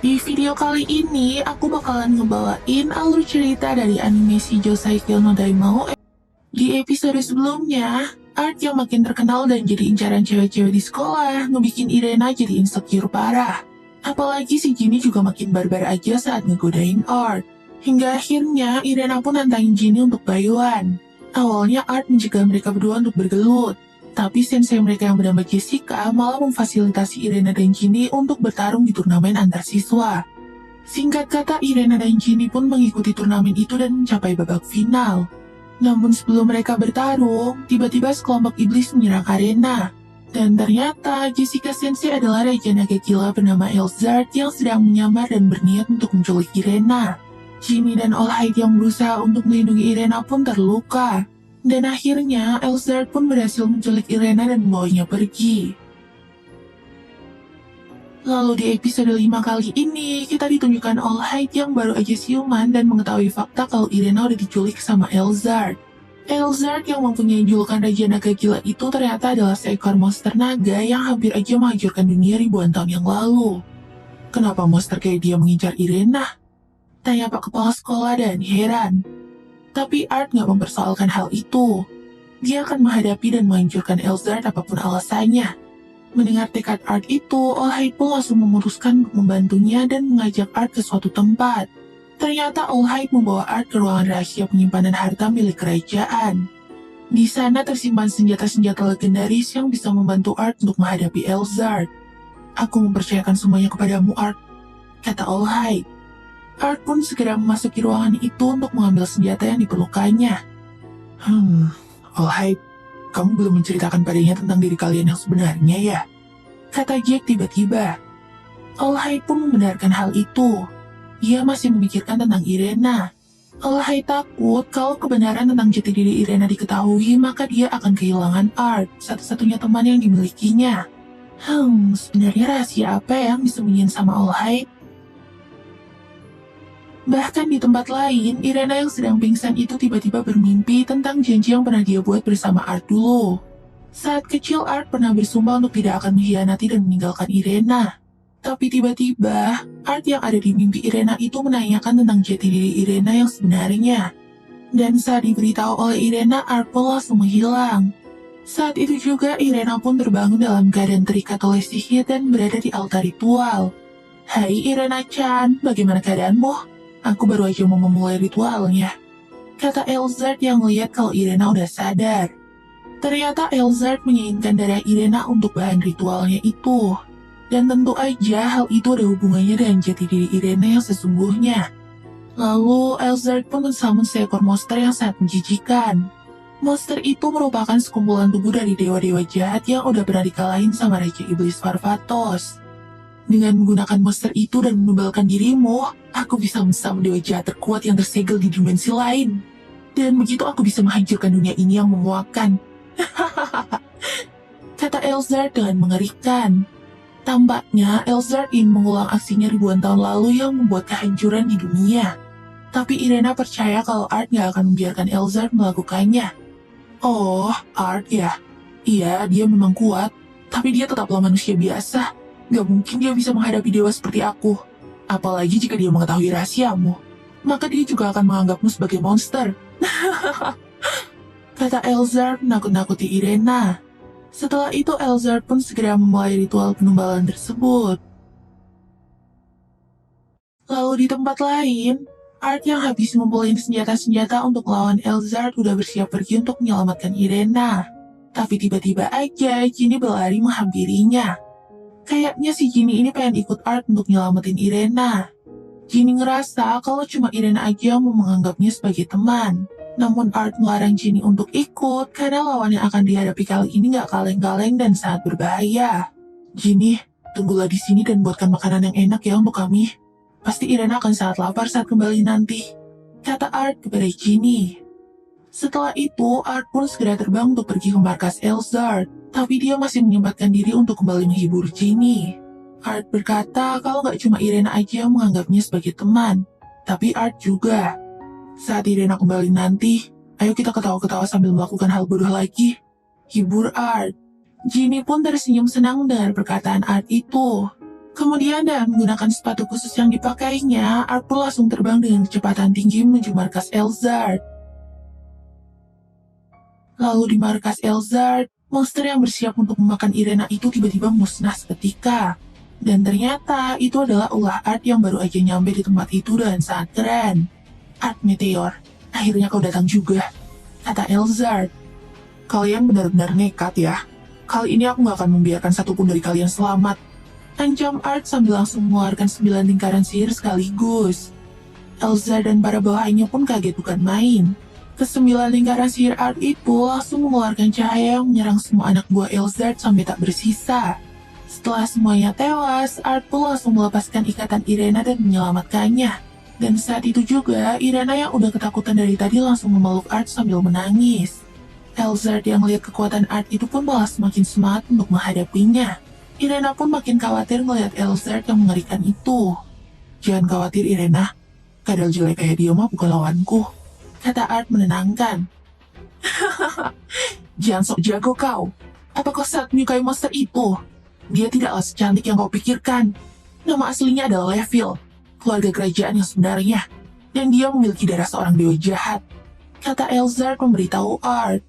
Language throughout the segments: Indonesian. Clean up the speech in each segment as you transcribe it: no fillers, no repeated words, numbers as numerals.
Di video kali ini, aku bakalan ngebawain alur cerita dari anime Shoujo Saikyo no Daimao. Di episode sebelumnya, Art yang makin terkenal dan jadi incaran cewek-cewek di sekolah ngebikin Irena jadi insecure parah. Apalagi si Jinny juga makin barbar aja saat ngegodain Art. Hingga akhirnya Irena pun nantangin Jinny untuk bayuan. Awalnya Art mencegah mereka berdua untuk bergelut. Tapi sensei mereka yang bernama Jessica malah memfasilitasi Irena dan Jinny untuk bertarung di turnamen antar siswa. Singkat kata, Irena dan Jinny pun mengikuti turnamen itu dan mencapai babak final. Namun sebelum mereka bertarung, tiba-tiba sekelompok iblis menyerang arena. Dan ternyata Jessica Sensei adalah raja naga gila bernama Elzard yang sedang menyamar dan berniat untuk menculik Irena. Jinny dan All Might yang berusaha untuk melindungi Irena pun terluka. Dan akhirnya Elzard pun berhasil menculik Irena dan membawanya pergi. Lalu di episode 5 kali ini, kita ditunjukkan All Might yang baru aja siuman dan mengetahui fakta kalau Irena udah diculik sama Elzard. Elzard yang mempunyai julukan Raja Naga Gila itu ternyata adalah seekor monster naga yang hampir aja menghancurkan dunia ribuan tahun yang lalu. Kenapa monster kayak dia mengincar Irena? Tanya Pak Kepala Sekolah dan heran. Tapi Art nggak mempersoalkan hal itu. Dia akan menghadapi dan menghancurkan Elzard apapun alasannya. Mendengar tekad Art itu, All Might pun langsung memutuskan untuk membantunya dan mengajak Art ke suatu tempat. Ternyata All Might membawa Art ke ruangan rahasia penyimpanan harta milik kerajaan. Di sana tersimpan senjata-senjata legendaris yang bisa membantu Art untuk menghadapi Elzard. Aku mempercayakan semuanya kepadamu, Art, kata All Might. Art pun segera memasuki ruangan itu untuk mengambil senjata yang diperlukannya. All Might, kamu belum menceritakan padanya tentang diri kalian yang sebenarnya ya? Kata Jack tiba-tiba. All Might pun membenarkan hal itu. Dia masih memikirkan tentang Irena. All Might takut kalau kebenaran tentang jati diri Irena diketahui, maka dia akan kehilangan Art, satu-satunya teman yang dimilikinya. Sebenarnya rahasia apa yang disembunyiin sama All Might? Bahkan di tempat lain, Irena yang sedang pingsan itu tiba-tiba bermimpi tentang janji yang pernah dia buat bersama Art dulu. Saat kecil, Art pernah bersumpah untuk tidak akan mengkhianati dan meninggalkan Irena. Tapi tiba-tiba, Art yang ada di mimpi Irena itu menanyakan tentang jati diri Irena yang sebenarnya. Dan saat diberitahu oleh Irena, Art pun langsung menghilang. Saat itu juga, Irena pun terbangun dalam keadaan terikat oleh sihir dan berada di altar ritual. Hai Irena-chan, bagaimana keadaanmu? Aku baru aja mau memulai ritualnya, kata Elzard yang melihat kalau Irena udah sadar. Ternyata Elzard menginginkan darah Irena untuk bahan ritualnya itu. Dan tentu aja hal itu ada hubungannya dengan jati diri Irena yang sesungguhnya. Lalu Elzard pun mensummon seekor monster yang sangat menjijikan. Monster itu merupakan sekumpulan tubuh dari dewa-dewa jahat yang udah pernah dikalahin sama Raja Iblis Varvatos. Dengan menggunakan monster itu dan menubalkan dirimu, aku bisa mensummon dewa jahat terkuat yang tersegel di dimensi lain. Dan begitu aku bisa menghancurkan dunia ini yang memuakkan. Kata Elzard dengan mengerikan. Tampaknya Elzard ingin mengulang aksinya ribuan tahun lalu yang membuat kehancuran di dunia. Tapi Irena percaya kalau Art gak akan membiarkan Elzard melakukannya. Oh, Art ya? Iya, dia memang kuat. Tapi dia tetaplah manusia biasa. Gak mungkin dia bisa menghadapi dewa seperti aku. Apalagi jika dia mengetahui rahasiamu. Maka dia juga akan menganggapmu sebagai monster. Kata Elzard menakut-nakuti Irena. Setelah itu Elzard pun segera memulai ritual penumbalan tersebut. Lalu di tempat lain, Art yang habis ngumpulin senjata-senjata untuk melawan Elzard udah bersiap pergi untuk menyelamatkan Irena. Tapi tiba-tiba aja Jinny berlari menghampirinya. Kayaknya si Jinny ini pengen ikut Art untuk nyelamatin Irena. Jinny ngerasa kalau cuma Irena aja yang mau menganggapnya sebagai teman. Namun Art melarang Jinny untuk ikut karena lawan yang akan dihadapi kali ini gak kaleng-kaleng dan sangat berbahaya. Jinny, tunggulah di sini dan buatkan makanan yang enak ya untuk kami. Pasti Irena akan sangat lapar saat kembali nanti, kata Art kepada Jinny. Setelah itu, Art pun segera terbang untuk pergi ke markas Elzard. Tapi dia masih menyempatkan diri untuk kembali menghibur Jinny. Art berkata kalau gak cuma Irena aja yang menganggapnya sebagai teman, tapi Art juga. Saat Irena kembali nanti, ayo kita ketawa-ketawa sambil melakukan hal bodoh lagi. Hibur Art. Jinny pun tersenyum senang dengan perkataan Art itu. Kemudian dengan menggunakan sepatu khusus yang dipakainya, Art pun langsung terbang dengan kecepatan tinggi menuju markas Elzard. Lalu di markas Elzard, monster yang bersiap untuk memakan Irena itu tiba-tiba musnah seketika. Dan ternyata itu adalah ulah Art yang baru aja nyampe di tempat itu dan sangat keren. Art Meteor, akhirnya kau datang juga, kata Elzard. Kalian benar-benar nekat ya. Kali ini aku gak akan membiarkan satupun dari kalian selamat. Ancam Art sambil langsung mengeluarkan 9 lingkaran sihir sekaligus. Elzard dan para bawahannya pun kaget bukan main. Kesembilan lingkaran sihir Art itu langsung mengeluarkan cahaya yang menyerang semua anak buah Elzard sampai tak bersisa. Setelah semuanya tewas, Art pun langsung melepaskan ikatan Irena dan menyelamatkannya. Dan saat itu juga, Irena yang udah ketakutan dari tadi langsung memeluk Art sambil menangis. Elzard yang melihat kekuatan Art itu pun malah semakin semangat untuk menghadapinya. Irena pun makin khawatir melihat Elzard yang mengerikan itu. Jangan khawatir Irena, kadal jelek kayak dia mah bukan lawanku, kata Art menenangkan. Jangan sok jago kau. Apa kau saat menyukai monster itu? Dia tidaklah secantik yang kau pikirkan. Nama aslinya adalah Levil, keluarga kerajaan yang sebenarnya. Dan dia memiliki darah seorang dewa jahat, kata Elzard memberitahu Art.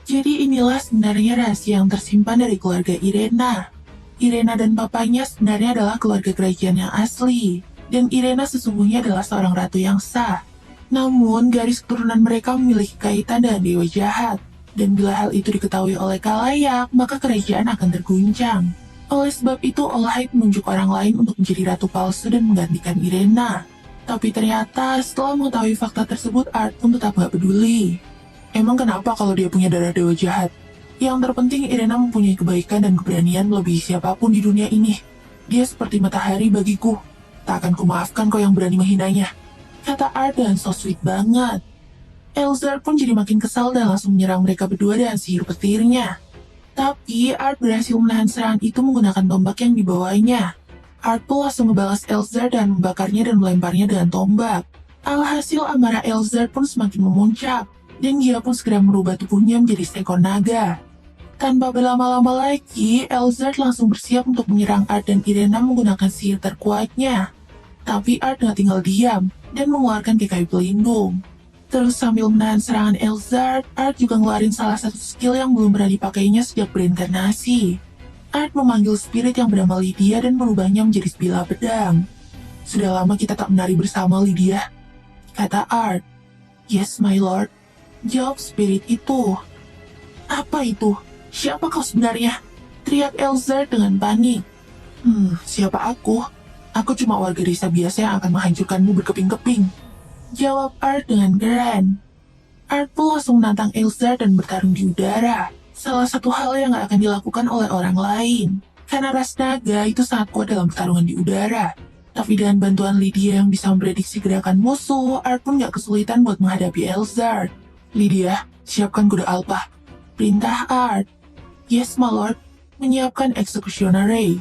Jadi inilah sebenarnya rahasia yang tersimpan dari keluarga Irena. Irena dan papanya sebenarnya adalah keluarga kerajaan yang asli. Dan Irena sesungguhnya adalah seorang ratu yang sah. Namun, garis keturunan mereka memiliki kaitan dengan dewa jahat. Dan bila hal itu diketahui oleh kalayak, maka kerajaan akan terguncang. Oleh sebab itu, Allhide menunjuk orang lain untuk menjadi ratu palsu dan menggantikan Irena. Tapi ternyata, setelah mengetahui fakta tersebut, Art pun tetap gak peduli. Emang kenapa kalau dia punya darah dewa jahat? Yang terpenting, Irena mempunyai kebaikan dan keberanian melebihi siapapun di dunia ini. Dia seperti matahari bagiku. Tak akan kumaafkan kau yang berani menghinanya, kata Art dengan so sweet banget. Elzard pun jadi makin kesal dan langsung menyerang mereka berdua dengan sihir petirnya. Tapi Art berhasil menahan serangan itu menggunakan tombak yang dibawanya. Art pun langsung membalas Elzard dan membakarnya dan melemparnya dengan tombak. Alhasil amarah Elzard pun semakin memuncak, dan dia pun segera merubah tubuhnya menjadi seekor naga. Tanpa berlama-lama lagi, Elzard langsung bersiap untuk menyerang Art dan Irena menggunakan sihir terkuatnya. Tapi Art gak tinggal diam dan mengeluarkan kayu pelindung. Terus sambil menahan serangan Elzard, Art juga ngeluarin salah satu skill yang belum pernah dipakainya sejak berinkarnasi. Art memanggil spirit yang bernama Lydia dan merubahnya menjadi sebilah pedang. Sudah lama kita tak menari bersama, Lydia, kata Art. Yes, my lord, jawab spirit itu. Apa itu? Siapa kau sebenarnya? Teriak Elzard dengan panik. Siapa aku? Aku cuma warga desa biasa yang akan menghancurkanmu berkeping-keping, jawab Art dengan keren. Art pun langsung menantang Elzard dan bertarung di udara. Salah satu hal yang gak akan dilakukan oleh orang lain. Karena ras naga itu sangat kuat dalam pertarungan di udara. Tapi dengan bantuan Lydia yang bisa memprediksi gerakan musuh, Art pun gak kesulitan buat menghadapi Elzard. Lydia, siapkan kuda Alpha, perintah Art. Yes, my lord, menyiapkan Executioner Ray.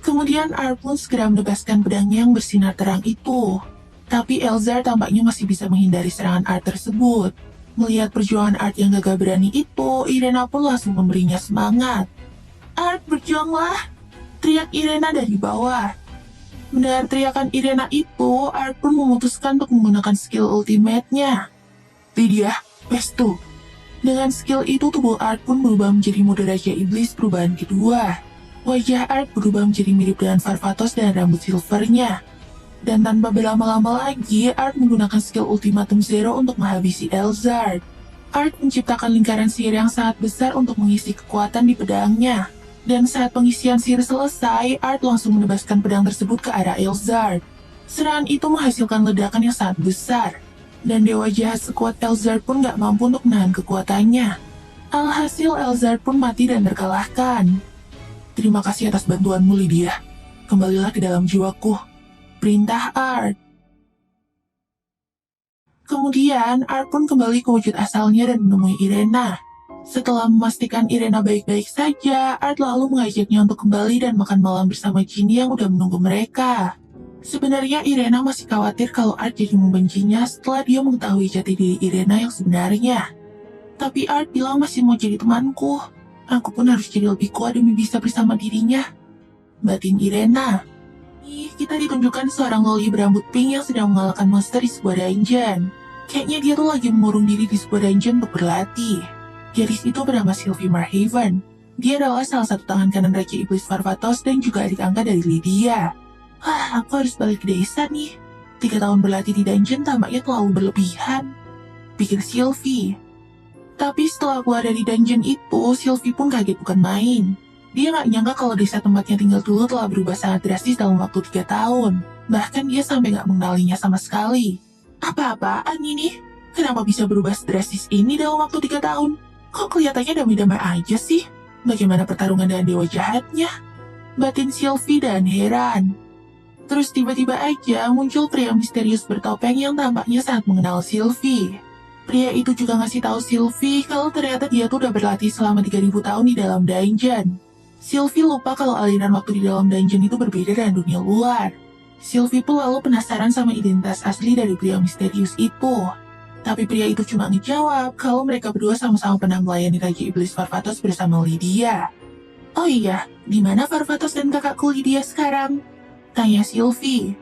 Kemudian Art pun segera menebaskan pedangnya yang bersinar terang itu. Tapi Elzard tampaknya masih bisa menghindari serangan Art tersebut. Melihat perjuangan Art yang gagah berani itu, Irena pun langsung memberinya semangat. Art, berjuanglah, teriak Irena dari bawah. Mendengar teriakan Irena itu, Art pun memutuskan untuk menggunakan skill ultimate-nya. Lydia, Pestu. Dengan skill itu, tubuh Art pun berubah menjadi mode Raja Iblis perubahan kedua. Wajah Art berubah menjadi mirip dengan Farfatos dan rambut silvernya. Dan tanpa berlama-lama lagi, Art menggunakan skill Ultimatum Zero untuk menghabisi Elzard. Art menciptakan lingkaran sihir yang sangat besar untuk mengisi kekuatan di pedangnya. Dan saat pengisian sihir selesai, Art langsung menebaskan pedang tersebut ke arah Elzard. Serangan itu menghasilkan ledakan yang sangat besar. Dan dewa jahat sekuat Elzard pun gak mampu untuk menahan kekuatannya. Alhasil Elzard pun mati dan terkalahkan. Terima kasih atas bantuanmu, Lydia. Kembalilah ke dalam jiwaku, perintah Art. Kemudian Art pun kembali ke wujud asalnya dan menemui Irena. Setelah memastikan Irena baik-baik saja, Art lalu mengajaknya untuk kembali dan makan malam bersama Ginny yang udah menunggu mereka. Sebenarnya Irena masih khawatir kalau Art jadi membencinya setelah dia mengetahui jati diri Irena yang sebenarnya. Tapi Art bilang masih mau jadi temanku. Aku pun harus jadi lebih kuat demi bisa bersama dirinya, batin Irena. Nih, kita ditunjukkan seorang loli berambut pink yang sedang mengalahkan monster di sebuah dungeon. Kayaknya dia tuh lagi mengurung diri di sebuah dungeon untuk berlatih. Gadis itu bernama Sylvie Marhaven. Dia adalah salah satu tangan kanan Raja Iblis Farvatos dan juga adik angkat dari Lydia. Wah, aku harus balik ke desa nih. 3 tahun berlatih di dungeon tampaknya terlalu berlebihan, pikir Sylvie. Tapi setelah keluar dari dungeon itu, Sylvie pun kaget bukan main. Dia gak nyangka kalau desa tempatnya tinggal dulu telah berubah sangat drastis dalam waktu 3 tahun. Bahkan dia sampai gak mengenalinya sama sekali. Apa-apaan ini? Kenapa bisa berubah sedrastis ini dalam waktu 3 tahun? Kok kelihatannya damai-damai aja sih? Bagaimana pertarungan dengan dewa jahatnya? Batin Sylvie dan heran. Terus tiba-tiba aja muncul pria misterius bertopeng yang tampaknya sangat mengenal Sylvie. Pria itu juga ngasih tahu Sylvie kalau ternyata dia tuh udah berlatih selama 3000 tahun di dalam dungeon. Sylvie lupa kalau aliran waktu di dalam dungeon itu berbeda dengan dunia luar. Sylvie pun lalu penasaran sama identitas asli dari pria misterius itu. Tapi pria itu cuma ngejawab kalau mereka berdua sama-sama pernah melayani Raja Iblis Farvatos bersama Lydia. Oh iya, di mana Farvatos dan kakakku Lydia sekarang? Tanya Sylvie.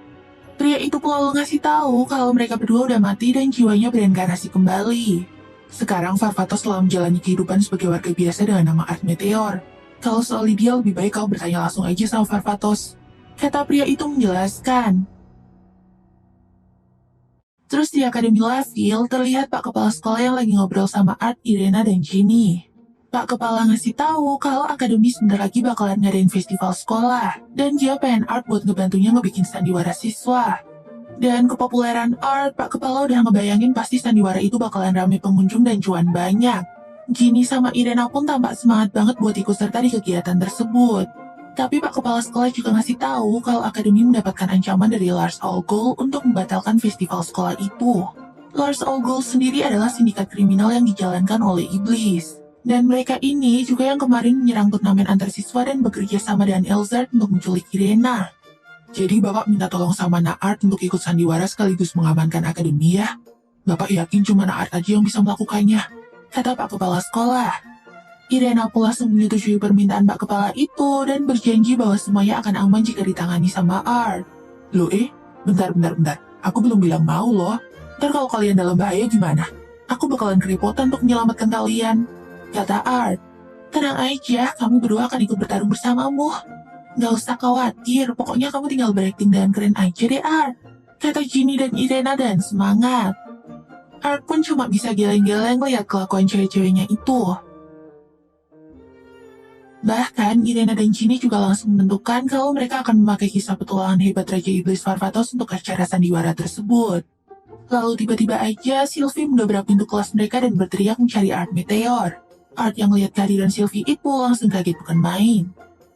Pria itu pun lalu ngasih tahu kalau mereka berdua udah mati dan jiwanya bereinkarnasi kembali. Sekarang Farvatos telah menjalani kehidupan sebagai warga biasa dengan nama Art Meteor. Kalau soal Lydia lebih baik kau bertanya langsung aja sama Farvatos, kata pria itu menjelaskan. Terus di Akademi Laville terlihat Pak Kepala Sekolah yang lagi ngobrol sama Art, Irena, dan Ginny. Pak Kepala ngasih tahu kalau Akademi sebentar lagi bakalan ngadain festival sekolah, dan dia pengen Art buat ngebantunya ngebikin sandiwara siswa. Dan kepopuleran Art, Pak Kepala udah ngebayangin pasti sandiwara itu bakalan rame pengunjung dan cuan banyak. Ginny sama Irena pun tampak semangat banget buat ikut serta di kegiatan tersebut. Tapi Pak Kepala Sekolah juga ngasih tahu kalau Akademi mendapatkan ancaman dari Lars Algol untuk membatalkan festival sekolah itu. Lars Algol sendiri adalah sindikat kriminal yang dijalankan oleh Iblis. Dan mereka ini juga yang kemarin menyerang turnamen antar siswa dan bekerja sama dengan Elzard untuk menculik Irena. Jadi Bapak minta tolong sama Naart untuk ikut sandiwara sekaligus mengamankan Akademi ya? Bapak yakin cuma Naart aja yang bisa melakukannya? Kata Pak Kepala Sekolah. Irena pun langsung menyetujui permintaan Pak Kepala itu dan berjanji bahwa semuanya akan aman jika ditangani sama Art. Loh bentar. Aku belum bilang mau loh. Ntar kalau kalian dalam bahaya gimana? Aku bakalan kerepotan untuk menyelamatkan kalian, kata Art. Tenang aja, kamu berdua akan ikut bertarung bersamamu. Gak usah khawatir, pokoknya kamu tinggal berakting dengan keren aja deh Art, kata Ginny dan Irena dan semangat. Art pun cuma bisa geleng-geleng lihat kelakuan cewek-ceweknya itu. Bahkan, Irena dan Ginny juga langsung menentukan kalau mereka akan memakai kisah petualangan hebat Raja Iblis Farvatos untuk acara sandiwara tersebut. Lalu tiba-tiba aja, Sylvie mendobrak pintu kelas mereka dan berteriak mencari Art Meteor. Art yang melihat kehadiran Sylvie itu langsung kaget bukan main.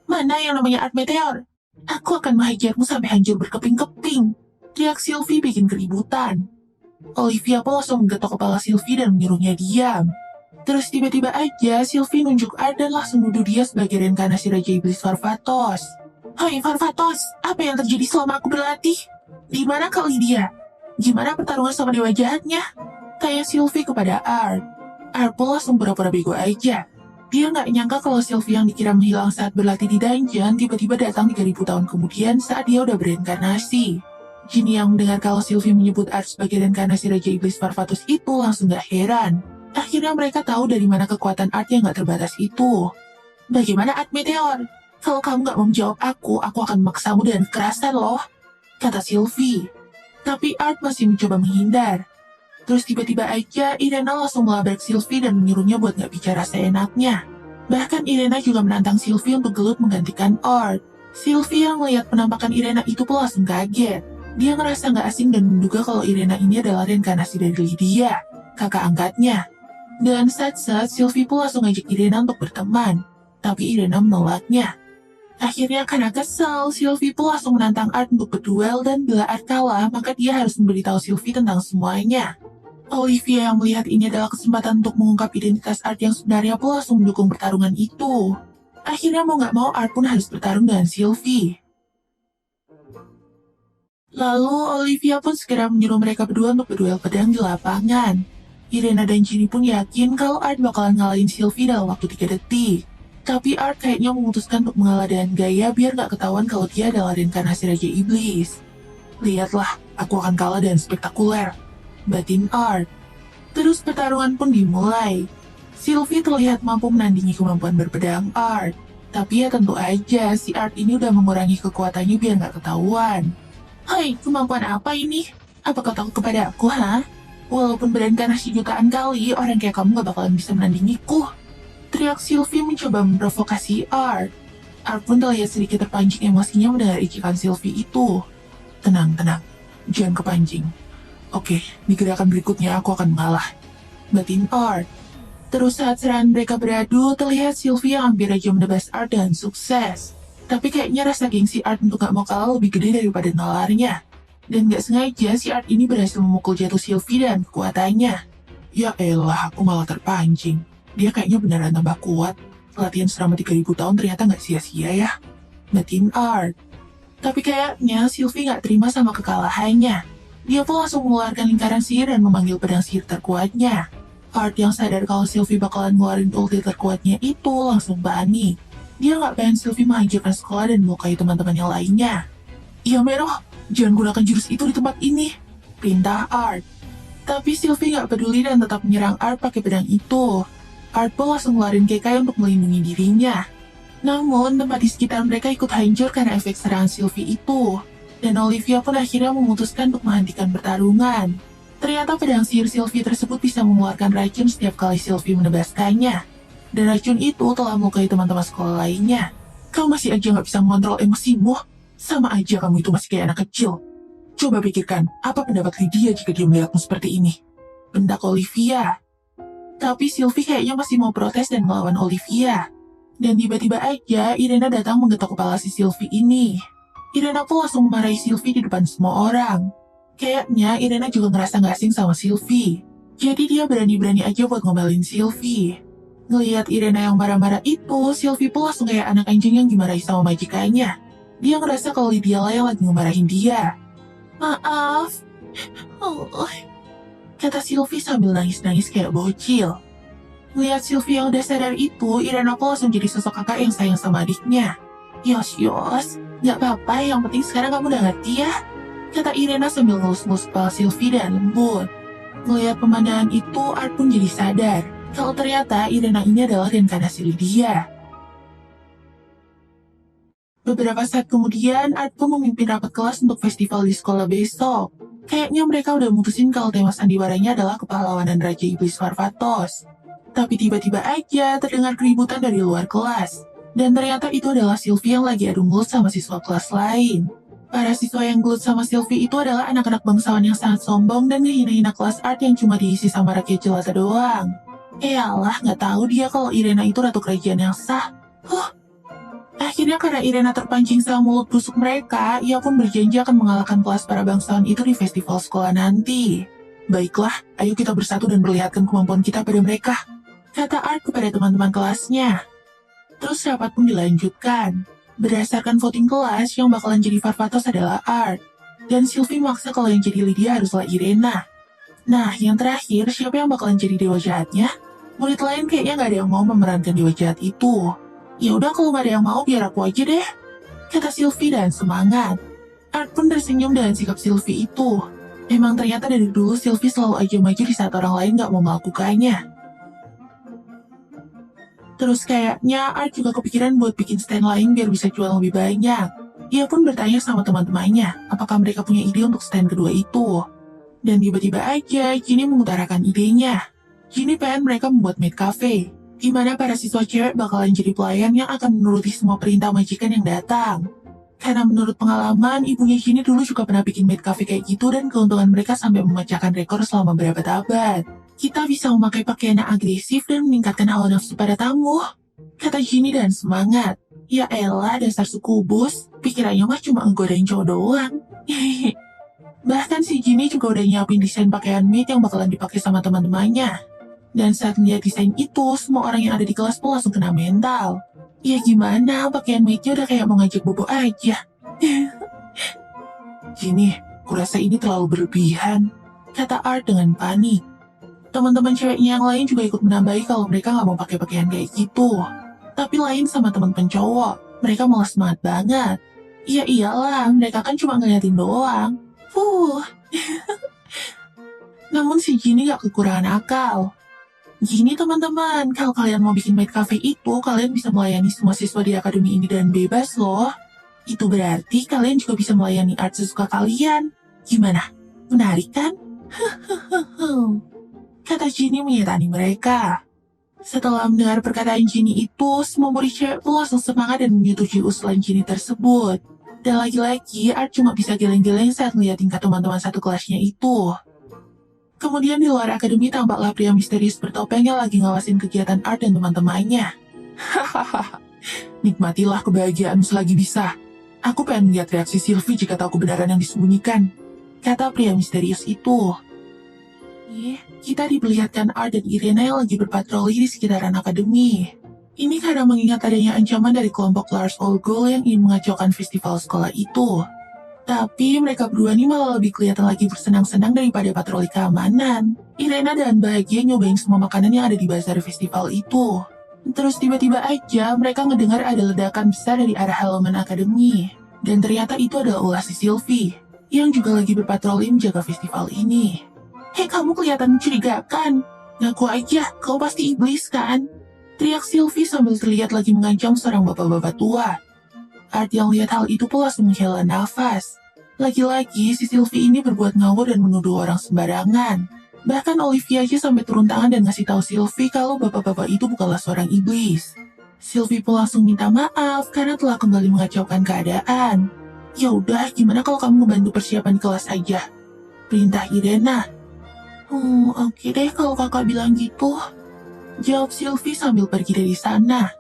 Mana yang namanya Art Meteor? Aku akan menghajarmu sampai hancur berkeping-keping. Teriak Sylvie bikin keributan. Olivia pun langsung menggetok kepala Sylvie dan menyuruhnya diam. Terus tiba-tiba aja Sylvie nunjuk Art dan langsung nuduh dia sebagai reinkarnasi Raja Iblis Farvatos. Hai Farvatos, apa yang terjadi selama aku berlatih? Di mana kau Lydia? Gimana pertarungan sama dewa jahatnya? Tanya Sylvie kepada Art. Art pun langsung pura-pura bego aja. Dia nggak nyangka kalau Sylvie yang dikira menghilang saat berlatih di dungeon tiba-tiba datang 3000 tahun kemudian saat dia udah bereinkarnasi. Ginny yang mendengar kalau Sylvie menyebut Art sebagai reinkarnasi Raja Iblis Farvatos itu langsung gak heran. Akhirnya mereka tahu dari mana kekuatan Art yang gak terbatas itu. Bagaimana Art Meteor? Kalau kamu gak mau menjawab aku akan memaksamu dengan kekerasan loh, kata Sylvie. Tapi Art masih mencoba menghindar. Terus tiba-tiba aja Irena langsung melabrak Sylvie dan menyuruhnya buat gak bicara seenaknya. Bahkan Irena juga menantang Sylvie untuk gelut menggantikan Art. Sylvie yang melihat penampakan Irena itu pun langsung kaget. Dia ngerasa gak asing dan menduga kalau Irena ini adalah reinkarnasi dari Lydia, kakak angkatnya. Dan saat-saat Sylvie pun langsung ngajak Irena untuk berteman, tapi Irena menolaknya. Akhirnya karena kesal, Sylvie pun langsung menantang Art untuk berduel dan bila Art kalah, maka dia harus memberitahu Sylvie tentang semuanya. Olivia yang melihat ini adalah kesempatan untuk mengungkap identitas Art yang sebenarnya pun langsung mendukung pertarungan itu. Akhirnya mau gak mau Art pun harus bertarung dengan Sylvie. Lalu Olivia pun segera menyuruh mereka berdua untuk berduel pedang di lapangan. Irena dan Ginny pun yakin kalau Art bakalan ngalahin Sylvie dalam waktu 3 detik. Tapi Art kayaknya memutuskan untuk mengalah dengan gaya biar nggak ketahuan kalau dia adalah reinkarnasi Raja Iblis. Lihatlah, aku akan kalah dan spektakuler, batin Art. Terus pertarungan pun dimulai. Sylvie terlihat mampu menandingi kemampuan berpedang Art. Tapi ya tentu aja si Art ini udah mengurangi kekuatannya biar nggak ketahuan. Hai, kemampuan apa ini? Apa kau takut kepada aku, ha? Walaupun bereinkarnasi jutaan kali, orang kayak kamu gak bakalan bisa menandingiku. Teriak Sylvie mencoba memprovokasi Art. Art pun terlihat sedikit terpancing emosinya mendengar ejekan Sylvie itu. Tenang, jangan kepancing. Oke, di gerakan berikutnya aku akan mengalah, batin Art. Terus saat serangan mereka beradu, terlihat Sylvie yang hampir aja menebas Art dengan sukses. Tapi kayaknya rasa gengsi Art untuk gak mau kalah lebih gede daripada nalarnya. Dan gak sengaja si Art ini berhasil memukul jatuh Sylvie dan kekuatannya. Ya elah, aku malah terpancing. Dia kayaknya beneran tambah kuat. Latihan selama 3000 tahun ternyata gak sia-sia ya, batin Art. Tapi kayaknya Sylvie gak terima sama kekalahannya. Dia pun langsung mengeluarkan lingkaran sihir dan memanggil pedang sihir terkuatnya. Art yang sadar kalau Sylvie bakalan ngeluarin ulti terkuatnya itu langsung panik. Dia gak pengen Sylvie menghancurkan sekolah dan melukai teman-temannya lainnya. Ya Meroh, jangan gunakan jurus itu di tempat ini, perintah Art. Tapi Sylvie gak peduli dan tetap menyerang Art pakai pedang itu. Art pun langsung ngeluarin Kekai untuk melindungi dirinya. Namun, tempat di sekitar mereka ikut hancur karena efek serangan Sylvie itu. Dan Olivia pun akhirnya memutuskan untuk menghentikan pertarungan. Ternyata pedang sihir Sylvie tersebut bisa mengeluarkan racun setiap kali Sylvie menebaskannya. Dan racun itu telah melukai teman-teman sekolah lainnya. Kau masih aja gak bisa mengontrol emosimu? Sama aja kamu itu masih kayak anak kecil. Coba pikirkan, apa pendapat Lydia jika dia melihatmu seperti ini? Bentak Olivia. Tapi Sylvie kayaknya masih mau protes dan melawan Olivia. Dan tiba-tiba aja Irena datang menggetok kepala si Sylvie ini. Irena pun langsung memarahi Sylvie di depan semua orang. Kayaknya Irena juga ngerasa gak asing sama Sylvie. Jadi dia berani-berani aja buat ngomelin Sylvie. Ngelihat Irena yang marah-marah itu, Sylvie pun langsung kayak anak anjing yang dimarahi sama majikannya. Dia ngerasa kalau Lydia lah yang lagi ngemarahin dia. Maaf, kata Sylvie sambil nangis-nangis kayak bocil. Melihat Sylvie yang udah sadar itu, Irena pun langsung jadi sosok kakak yang sayang sama adiknya. Yos, gak apa-apa, yang penting sekarang kamu udah ngerti ya, kata Irena sambil ngelus-ngelus kepala Sylvie dan lembut. Melihat pemandangan itu, Art pun jadi sadar kalau ternyata Irena ini adalah reinkarnasi Lydia. Beberapa saat kemudian, Art pun memimpin rapat kelas untuk festival di sekolah besok. Kayaknya mereka udah mutusin kalau tema sandiwaranya adalah kepahlawanan Raja Iblis Varvatos. Tapi tiba-tiba aja terdengar keributan dari luar kelas. Dan ternyata itu adalah Sylvie yang lagi adu mulut sama siswa kelas lain. Para siswa yang gelut sama Sylvie itu adalah anak-anak bangsawan yang sangat sombong dan ngehina-hina kelas art yang cuma diisi sama rakyat jelata doang. Eyalah, gak tahu dia kalau Irena itu ratu kerajaan yang sah. Akhirnya karena Irena terpancing sama mulut busuk mereka, ia pun berjanji akan mengalahkan kelas para bangsawan itu di festival sekolah nanti. Baiklah, ayo kita bersatu dan perlihatkan kemampuan kita pada mereka, kata Art kepada teman-teman kelasnya. Terus rapat pun dilanjutkan. Berdasarkan voting kelas, yang bakalan jadi Varvatos adalah Art. Dan Sylvie maksa kalau yang jadi Lydia haruslah Irena. Nah, yang terakhir, siapa yang bakalan jadi dewa jahatnya? Murid lain kayaknya gak ada yang mau memerankan dewa jahat itu. Ya udah kalau gak ada yang mau, biar aku aja deh, kata Sylvie dan semangat. Art pun tersenyum dengan sikap Sylvie itu. Emang ternyata dari dulu Sylvie selalu aja maju di saat orang lain gak mau melakukannya. Terus kayaknya Art juga kepikiran buat bikin stand lain biar bisa jual lebih banyak. Ia pun bertanya sama teman-temannya, apakah mereka punya ide untuk stand kedua itu. Dan tiba-tiba aja Ginny mengutarakan idenya. Ginny pengen mereka membuat maid cafe, di mana para siswa cewek bakalan jadi pelayan yang akan menuruti semua perintah majikan yang datang. Karena menurut pengalaman, ibunya Ginny dulu juga pernah bikin maid cafe kayak gitu dan keuntungan mereka sampai memecahkan rekor selama berabad-abad. Kita bisa memakai pakaian yang agresif dan meningkatkan hawa nafsu pada tamu, kata Ginny dan semangat. Ya elah, dasar sukubus, pikirannya mah cuma nggodain cowok doang. Bahkan si Ginny juga udah nyiapin desain pakaian maid yang bakalan dipakai sama teman-temannya. Dan saat melihat desain itu, semua orang yang ada di kelas pun langsung kena mental. Ya gimana, pakaian maidnya udah kayak mau ngajak bobo aja. Ginny, kurasa ini terlalu berlebihan, kata Art dengan panik. Teman-teman ceweknya yang lain juga ikut menambahi kalau mereka nggak mau pakai pakaian kayak gitu. Tapi lain sama teman-teman cowok, mereka malah semangat banget. Iya iyalah, mereka kan cuma ngeliatin doang. Namun si Ginny gak kekurangan akal. Gini teman-teman, kalau kalian mau bikin maid cafe itu, kalian bisa melayani semua siswa di akademi ini dan bebas loh. Itu berarti kalian juga bisa melayani art sesuka kalian. Gimana? Menarik kan? Kata Ginny menyetani mereka. Setelah mendengar perkataan Ginny itu, semua murid cewek pun langsung semangat dan menyetujui usulan Ginny tersebut. Dan lagi-lagi, Art cuma bisa geleng-geleng saat melihat tingkat teman-teman satu kelasnya itu. Kemudian di luar akademi tampaklah pria misterius bertopeng yang lagi ngawasin kegiatan Art dan teman-temannya. Hahaha, nikmatilah kebahagiaan selagi bisa. Aku pengen lihat reaksi Sylvie jika tahu kebenaran yang disembunyikan, kata pria misterius itu. Kita diperlihatkan Art dan Irena yang lagi berpatroli di sekitaran akademi. Ini karena mengingat adanya ancaman dari kelompok Lars Olgol yang ingin mengacaukan festival sekolah itu. Tapi mereka berdua nih malah lebih kelihatan lagi bersenang-senang daripada patroli keamanan. Irena dan bahagia nyobain semua makanan yang ada di bazar festival itu. Terus tiba-tiba aja mereka ngedengar ada ledakan besar dari arah halaman akademi. Dan ternyata itu adalah ulah si Sylvie, yang juga lagi berpatroli menjaga festival ini. Hei, kamu kelihatan mencurigakan. Ngaku aja, kau pasti iblis kan? Teriak Sylvie sambil terlihat lagi mengancam seorang bapak-bapak tua. Art yang lihat hal itu pun langsung menghela nafas. Lagi-lagi si Sylvie ini berbuat ngawur dan menuduh orang sembarangan. Bahkan Olivia aja sampai turun tangan dan ngasih tahu Sylvie kalau bapak-bapak itu bukanlah seorang iblis. Sylvie pun langsung minta maaf karena telah kembali mengacaukan keadaan. Ya udah, gimana kalau kamu membantu persiapan kelas aja? Perintah Irena. Oke deh kalau kakak bilang gitu. Jawab Sylvie sambil pergi dari sana.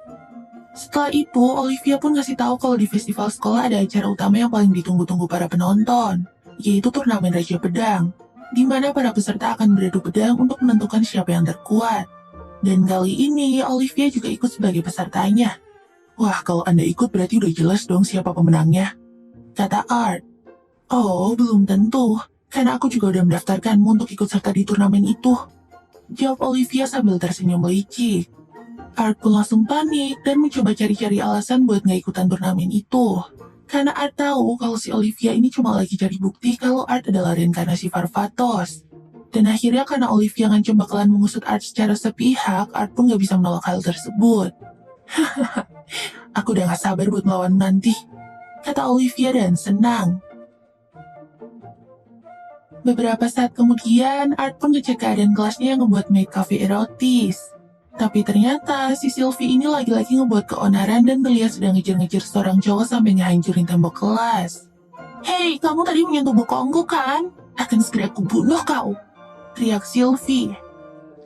Setelah itu, Olivia pun ngasih tahu kalau di festival sekolah ada acara utama yang paling ditunggu-tunggu para penonton, yaitu turnamen Raja Pedang, di mana para peserta akan beradu pedang untuk menentukan siapa yang terkuat. Dan kali ini, Olivia juga ikut sebagai pesertanya. Wah, kalau Anda ikut berarti udah jelas dong siapa pemenangnya, kata Art. Oh, belum tentu, karena aku juga udah mendaftarkanmu untuk ikut serta di turnamen itu, jawab Olivia sambil tersenyum licik. Art pun langsung panik dan mencoba cari-cari alasan buat nggak ikutan turnamen itu. Karena Art tahu kalau si Olivia ini cuma lagi cari bukti kalau Art adalah reinkarnasi Farfatos. Dan akhirnya karena Olivia ngancam bakalan mengusut Art secara sepihak, Art pun nggak bisa menolak hal tersebut. Hahaha, aku udah gak sabar buat melawan nanti, kata Olivia dan senang. Beberapa saat kemudian, Art pun ngecek keadaan kelasnya yang ngebuat maid cafe erotis. Tapi ternyata si Sylvie ini lagi-lagi ngebuat keonaran dan terlihat sedang ngejar-ngejar seorang cowok sampai ngehancurin tembok kelas. Hei, kamu tadi menyentuh bokongku kan? Akan segera kubunuh kau, teriak Sylvie.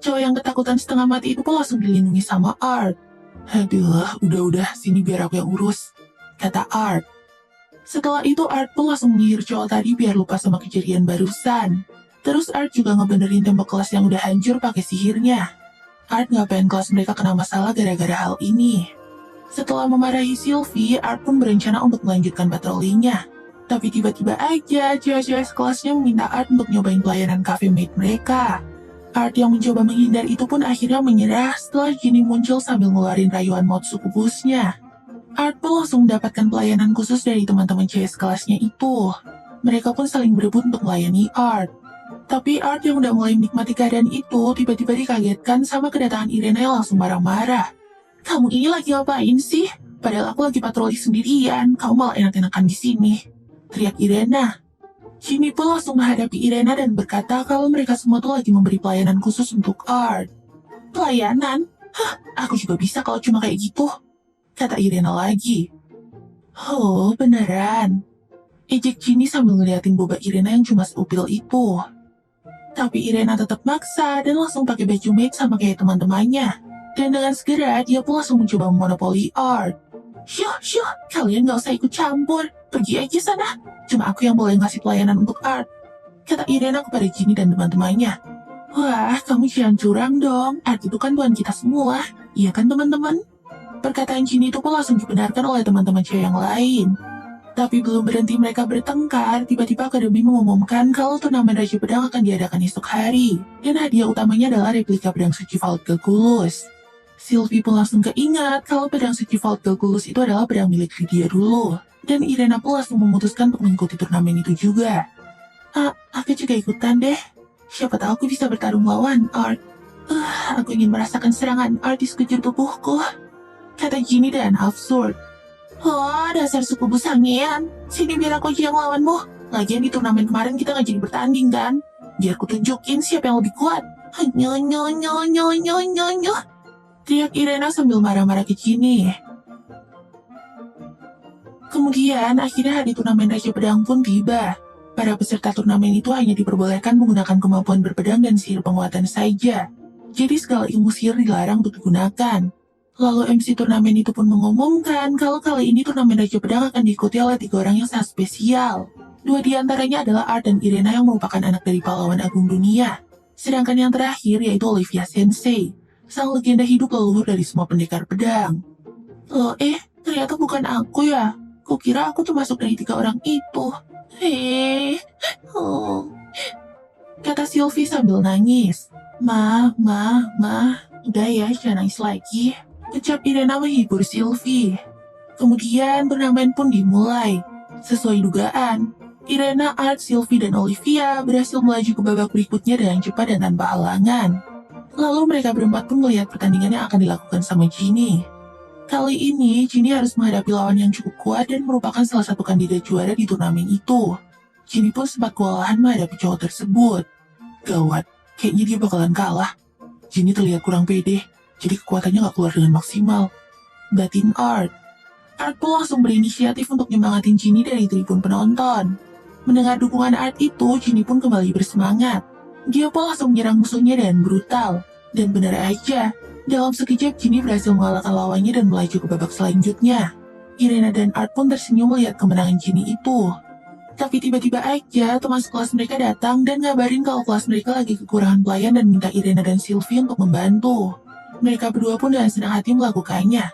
Cowok yang ketakutan setengah mati itu pun langsung dilindungi sama Art. Aduh, udah, sini biar aku yang urus, kata Art. Setelah itu Art pun langsung menyihir cowok tadi biar lupa sama kejadian barusan. Terus Art juga ngebenerin tembok kelas yang udah hancur pakai sihirnya. Art gak pengen kelas mereka kena masalah gara-gara hal ini. Setelah memarahi Sylvie, Art pun berencana untuk melanjutkan patrolinya. Tapi tiba-tiba aja cewek-cewek sekelasnya meminta Art untuk nyobain pelayanan cafe maid mereka. Art yang mencoba menghindar itu pun akhirnya menyerah setelah Ginny muncul sambil ngeluarin rayuan maut suku-busnya. Art pun langsung mendapatkan pelayanan khusus dari teman-teman cewek sekelasnya itu. Mereka pun saling berebut untuk melayani Art. Tapi Art yang udah mulai menikmati keadaan itu tiba-tiba dikagetkan sama kedatangan Irena yang langsung marah-marah. Kamu ini lagi ngapain sih? Padahal aku lagi patroli sendirian, kamu malah enak-enakan di sini, teriak Irena. Ginny pun langsung menghadapi Irena dan berkata kalau mereka semua tuh lagi memberi pelayanan khusus untuk Art. Pelayanan? Hah, aku juga bisa kalau cuma kayak gitu, kata Irena lagi. Oh, beneran? Ejek Ginny sambil ngeliatin boba Irena yang cuma seupil itu. Tapi Irena tetap maksa dan langsung pakai baju maid sama kayak teman-temannya. Dan dengan segera dia pun langsung mencoba memonopoli Art. Syuh, kalian gak usah ikut campur. Pergi aja sana. Cuma aku yang boleh ngasih pelayanan untuk Art, kata Irena kepada Ginny dan teman-temannya. Wah, kamu jangan curang dong. Art itu kan tuan kita semua. Iya kan teman-teman? Perkataan Ginny itu pun langsung dibenarkan oleh teman-teman cewek yang lain. Tapi belum berhenti mereka bertengkar, tiba-tiba Akademi mengumumkan kalau turnamen Raja Pedang akan diadakan esok hari. Dan hadiah utamanya adalah replika pedang suci Vault Kulus. Sylvie pun langsung keingat kalau pedang suci Vault Calculus itu adalah pedang milik Lydia dulu. Dan Irena pun langsung memutuskan untuk mengikuti turnamen itu juga. Aku juga ikutan deh. Siapa tahu aku bisa bertarung lawan Art. Aku ingin merasakan serangan Art di sekujur tubuhku, kata Ginny dan absurd. Oh, dasar suku busangian. Sini biar aku aja yang lawanmu. Lagian di turnamen kemarin kita nggak jadi bertanding kan? Biar ku tunjukin siapa yang lebih kuat. Nyo nyo nyo nyo nyo nyo nyo. Teriak Irena sambil marah-marah ke Ginny. Kemudian, akhirnya hari turnamen Raja Pedang pun tiba. Para peserta turnamen itu hanya diperbolehkan menggunakan kemampuan berpedang dan sihir penguatan saja. Jadi segala ilmu sihir dilarang untuk digunakan. Lalu MC turnamen itu pun mengumumkan kalau kali ini turnamen Raja Pedang akan diikuti oleh 3 orang yang sangat spesial. 2 di antaranya adalah Art dan Irena yang merupakan anak dari pahlawan agung dunia. Sedangkan yang terakhir yaitu Olivia Sensei, sang legenda hidup leluhur dari semua pendekar pedang. Ternyata bukan aku ya. Kukira aku termasuk dari 3 orang itu. Kata Sylvie sambil nangis. Ma, udah ya, jangan nangis lagi. Ucap Irena menghibur Sylvie. Kemudian turnamen pun dimulai. Sesuai dugaan, Irena, Art, Sylvie, dan Olivia berhasil melaju ke babak berikutnya dengan cepat dan tanpa halangan. Lalu mereka berempat pun melihat pertandingan yang akan dilakukan sama Ginny. Kali ini, Ginny harus menghadapi lawan yang cukup kuat dan merupakan salah satu kandidat juara di turnamen itu. Ginny pun sempat kewalahan menghadapi cowok tersebut. Gawat, kayaknya dia bakalan kalah. Ginny terlihat kurang pede, jadi kekuatannya gak keluar dengan maksimal. Batin Art. Art pun langsung berinisiatif untuk nyemangatin Ginny dari tribun penonton. Mendengar dukungan Art itu, Ginny pun kembali bersemangat. Dia pun langsung menyerang musuhnya dengan brutal. Dan benar aja, dalam sekejap Ginny berhasil mengalahkan lawannya dan melaju ke babak selanjutnya. Irena dan Art pun tersenyum melihat kemenangan Ginny itu. Tapi tiba-tiba aja teman sekelas mereka datang dan ngabarin kalau kelas mereka lagi kekurangan pelayan dan minta Irena dan Sylvie untuk membantu. Mereka berdua pun dengan senang hati melakukannya.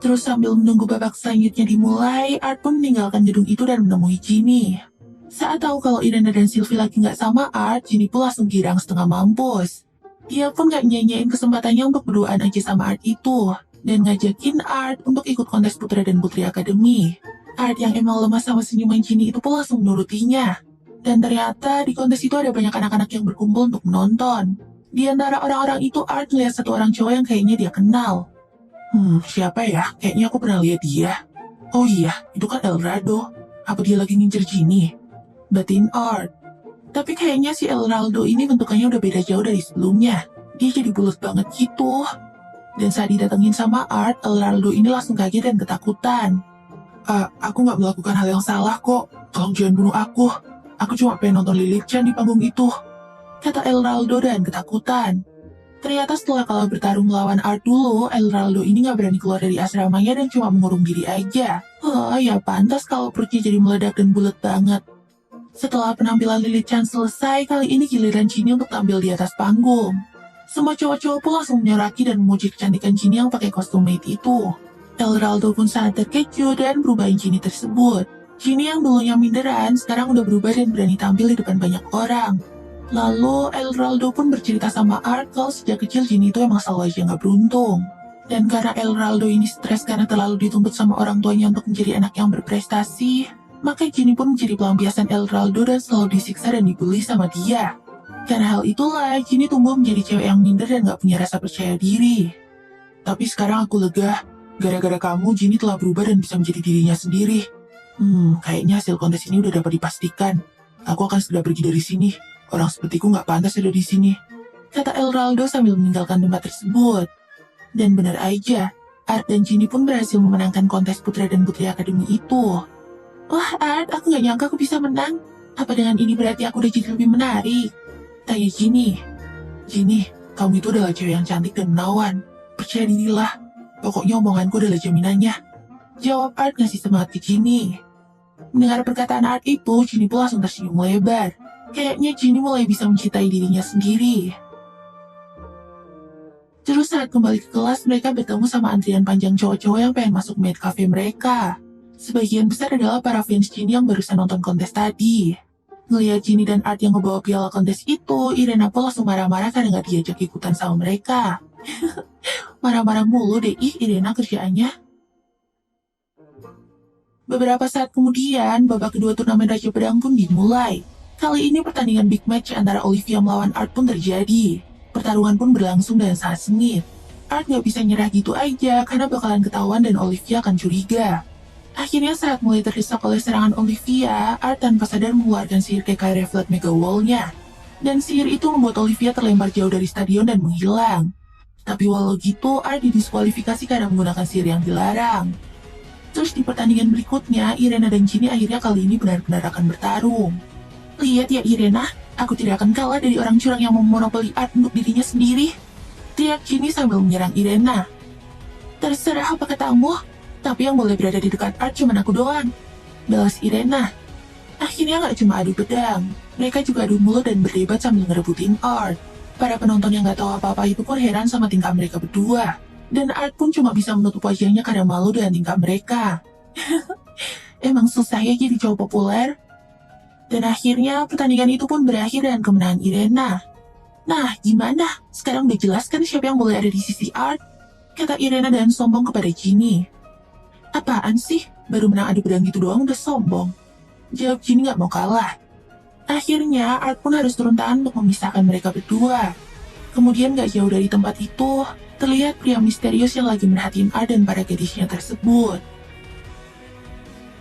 Terus sambil menunggu babak selanjutnya dimulai, Art pun meninggalkan gedung itu dan menemui Ginny. Saat tahu kalau Irena dan Sylvie lagi nggak sama Art, Ginny pun langsung girang setengah mampus. Dia pun gak nyanyain kesempatannya untuk berduaan aja sama Art itu, dan ngajakin Art untuk ikut kontes Putra dan Putri Akademi. Art yang emang lemah sama senyuman Ginny itu pun langsung menurutinya. Dan ternyata di kontes itu ada banyak anak-anak yang berkumpul untuk menonton. Di antara orang-orang itu Art melihat satu orang cowok yang kayaknya dia kenal. Siapa ya? Kayaknya aku pernah lihat dia. Oh iya, itu kan Elrado. Apa dia lagi ngincer Ginny? Batin Art. Tapi kayaknya si Elraldo ini bentukannya udah beda jauh dari sebelumnya. Dia jadi bulat banget gitu. Dan saat didatengin sama Art, Elraldo ini langsung kaget dan ketakutan. Aku gak melakukan hal yang salah kok. Tolong jangan bunuh aku. Aku cuma pengen nonton Lilith-chan di panggung itu. Kata Elraldo dan ketakutan. Ternyata setelah kalah bertarung melawan Art dulu, Elraldo ini gak berani keluar dari asramanya dan cuma mengurung diri aja. Ya pantas kalau perutnya jadi meledak dan bulat banget. Setelah penampilan Lilith-chan selesai, kali ini giliran Ginny untuk tampil di atas panggung. Semua cowok-cowok pun langsung menyoraki dan memuji kecantikan Ginny yang pakai kostum maid itu. Elraldo pun sangat terkejut dan berubahin Ginny tersebut. Ginny yang dulunya minderan, sekarang udah berubah dan berani tampil di depan banyak orang. Lalu, Elraldo pun bercerita sama Art kalau sejak kecil Ginny itu emang selalu aja gak beruntung. Dan karena Elraldo ini stres karena terlalu dituntut sama orang tuanya untuk menjadi anak yang berprestasi, maka Ginny pun menjadi pelampiasan Elraldo dan selalu disiksa dan dibully sama dia. Karena hal itulah, Ginny tumbuh menjadi cewek yang minder dan gak punya rasa percaya diri. Tapi sekarang aku lega, gara-gara kamu Ginny telah berubah dan bisa menjadi dirinya sendiri. Kayaknya hasil kontes ini udah dapat dipastikan. Aku akan segera pergi dari sini. Orang sepertiku gak pantas ada di sini. Kata Elraldo sambil meninggalkan tempat tersebut. Dan benar aja, Art dan Ginny pun berhasil memenangkan kontes Putra dan Putri Akademi itu. Wah Art, aku gak nyangka aku bisa menang. Apa dengan ini berarti aku udah jadi lebih menarik? Tanya Ginny. Ginny, kamu itu adalah cewek yang cantik dan menawan. Percaya dirilah. Pokoknya omonganku adalah jaminannya. Jawab Art ngasih semangat ke Ginny. Mendengar perkataan Art itu, Ginny pun langsung tersenyum lebar. Kayaknya Ginny mulai bisa mencintai dirinya sendiri. Terus saat kembali ke kelas, mereka bertemu sama antrian panjang cowok-cowok yang pengen masuk maid cafe mereka. Sebagian besar adalah para fans Ginny yang barusan nonton kontes tadi. Ngeliat Ginny dan Art yang ngebawa piala kontes itu, Irena pun langsung marah-marah karena gak diajak ikutan sama mereka. Marah-marah mulu deh Irena kerjaannya. Beberapa saat kemudian, babak kedua turnamen Raja Pedang pun dimulai. Kali ini pertandingan big match antara Olivia melawan Art pun terjadi. Pertarungan pun berlangsung dengan sangat sengit. Art gak bisa nyerah gitu aja karena bakalan ketahuan dan Olivia akan curiga. Akhirnya saat mulai terdesak oleh serangan Olivia, Art tanpa sadar mengeluarkan sihir Kekai Reflect Mega Wall-nya. Dan sihir itu membuat Olivia terlempar jauh dari stadion dan menghilang. Tapi walau gitu, Art didiskualifikasi karena menggunakan sihir yang dilarang. Terus di pertandingan berikutnya, Irena dan Ginny akhirnya kali ini benar-benar akan bertarung. Lihat ya Irena, aku tidak akan kalah dari orang curang yang memonopoli Art untuk dirinya sendiri. Teriak Ginny sambil menyerang Irena. Terserah apa katamu, tapi yang boleh berada di dekat Art cuma aku doang. Balas Irena. Akhirnya gak cuma adu pedang, mereka juga adu mulut dan berdebat sambil ngerebutin Art. Para penonton yang gak tahu apa-apa itu pun heran sama tingkah mereka berdua. Dan Art pun cuma bisa menutup wajahnya karena malu dengan tingkah mereka. Emang susah ya jadi cowok populer? Dan akhirnya pertandingan itu pun berakhir dengan kemenangan Irena. Nah, gimana? Sekarang udah jelas kan siapa yang boleh ada di sisi Art? Kata Irena dan sombong kepada Ginny. Apaan sih? Baru menang adu pedang gitu doang udah sombong. Jawab Ginny gak mau kalah. Akhirnya Art pun harus turun tangan untuk memisahkan mereka berdua. Kemudian gak jauh dari tempat itu, terlihat pria misterius yang lagi merhatiin Art dan para gadisnya tersebut.